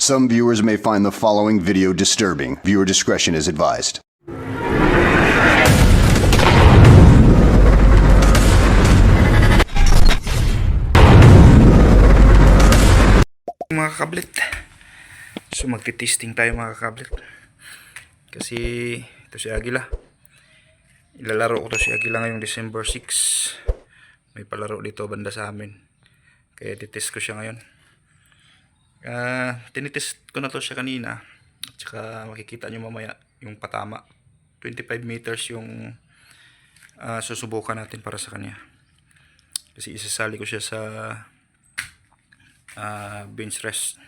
Some viewers may find the following video disturbing. Viewer discretion is advised. Mga kablit, so magti-testing tayo mga kablit, kasi ito si Agila, ilalaro ko to si Agila ngayong December 6. May palaro dito banda sa amin, kaya titest ko siya ngayon. Tinitest ko na to siya kanina, at saka makikita nyo mamaya yung patama. 25 meters yung susubukan natin para sa kanya, kasi isasali ko siya sa bench rest.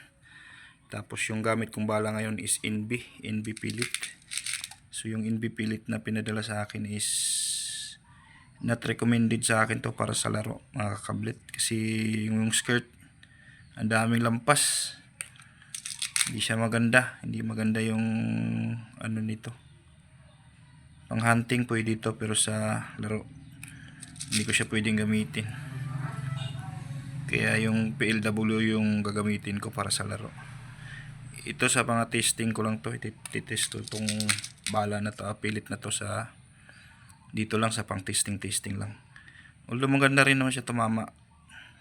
Tapos yung gamit kong bala ngayon is NB Pilit. So yung NB Pilit na pinadala sa akin is not recommended sa akin to para sa laro mga kakablit, kasi yung skirt ang daming lampas, hindi siya maganda, hindi maganda yung ano nito. Pang hunting pwede ito, pero sa laro hindi ko siya pwedeng gamitin. Kaya yung PLW yung gagamitin ko para sa laro. Ito sa mga testing ko lang to. Ititest ko itong bala na to, pilit na to sa dito lang sa pang testing lang. Although maganda rin naman siya tumama,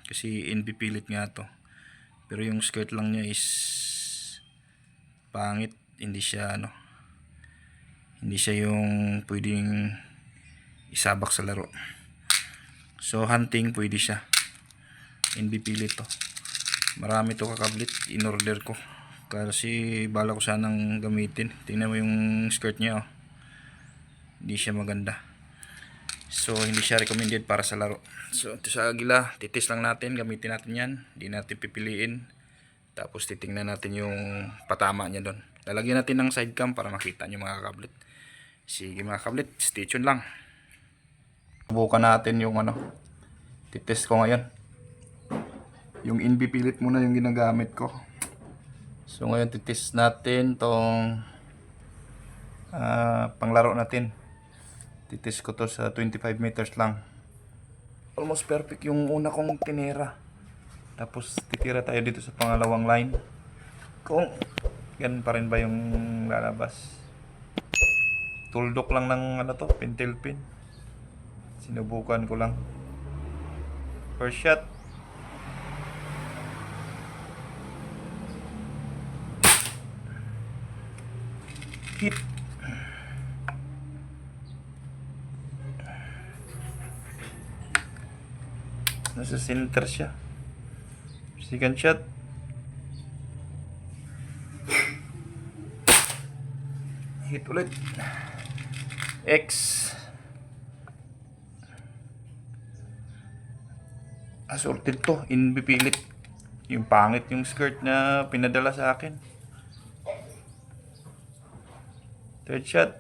kasi NB pilit nga to. Pero yung skirt lang niya is pangit. Hindi siya hindi siya yung pwedeng isabak sa laro. So hunting pwede siya. NB pilit to. Marami to kakablit, in order ko kasi bala ko sanang gamitin. Tingnan mo yung skirt niya, oh. Hindi siya maganda, so hindi siya recommended para sa laro. So ito sa Agila, titis lang natin, gamitin natin yan, hindi natin pipiliin. Tapos titingnan natin yung patama niya doon. Lalagyan natin ng side cam para makita nyo mga kakablit. Sige mga kakablit, stay tuned lang. Subukan natin yung titis ko ngayon. Yung NB pilit muna yung ginagamit ko. So ngayon titest natin tong panglaro natin. Titest ko to sa 25 meters lang. Almost perfect yung una kong tinira. Tapos titira tayo dito sa pangalawang line. Kung ganun pa rin ba yung lalabas. Tuldok lang ng pentel pin. Sinubukan ko lang. First shot. Hit. Nasa center siya. Second shot. Hit ulit. X. Assorted to. NB pilit. Yung pangit yung skirt na pinadala sa akin. Third shot.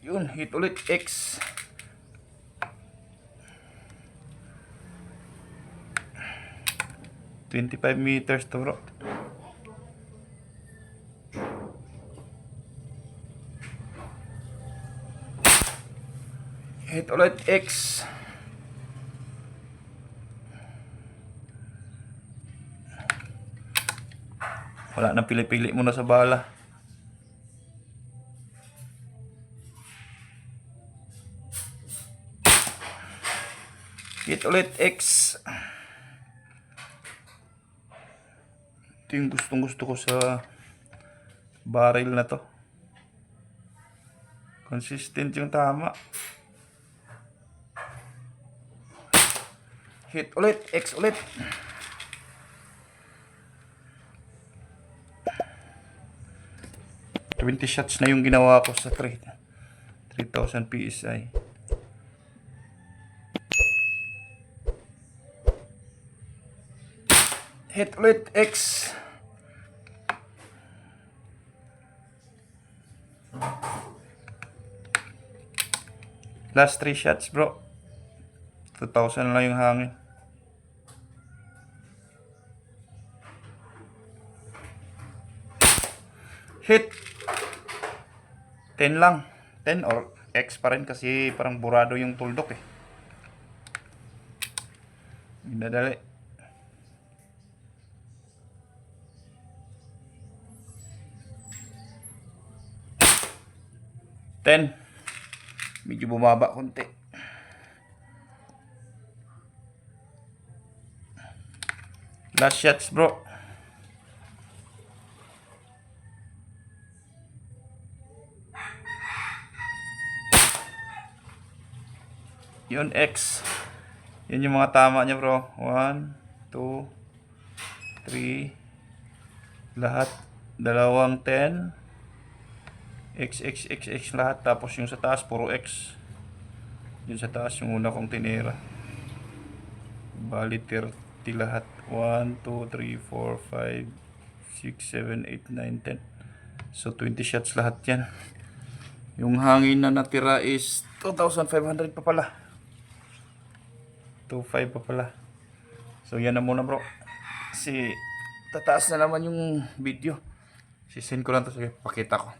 Yun, hit ulit. X. $25 meters to, bro. Hit ulit. X. Wala nang pili-pili muna sa bala. Hit ulit. X. Ito yung gustong-gusto ko sa barrel na to. Consistent yung tama. Hit ulit. X ulit. $20 shots na yung ginawa ko sa 3,000 PSI. Hit ulit. X. Last 3 shots, bro. 2,000 lang yung hangin. Hit. 10 lang. 10 or X pa rin kasi parang burado yung tuldok eh. Minadali. 10. Medyo bumaba konti. Last shots, bro. Yun, X. Yun yung mga tama niya, bro. 1, 2, 3. Lahat. Dalawang 10. X, X, X, X lahat. Tapos yung sa taas, puro X. Yun sa taas, yung una kong tinira. Bali, 30 lahat. 1, 2, 3, 4, 5, 6, 7, 8, 9, 10. So, 20 shots lahat yan. Yung hangin na natira is 2,500 pa pala. 2,500 pa pala. So, yan na muna, bro. Kasi, tataas na naman yung video. Sisend ko lang to. Sige, pakita ko.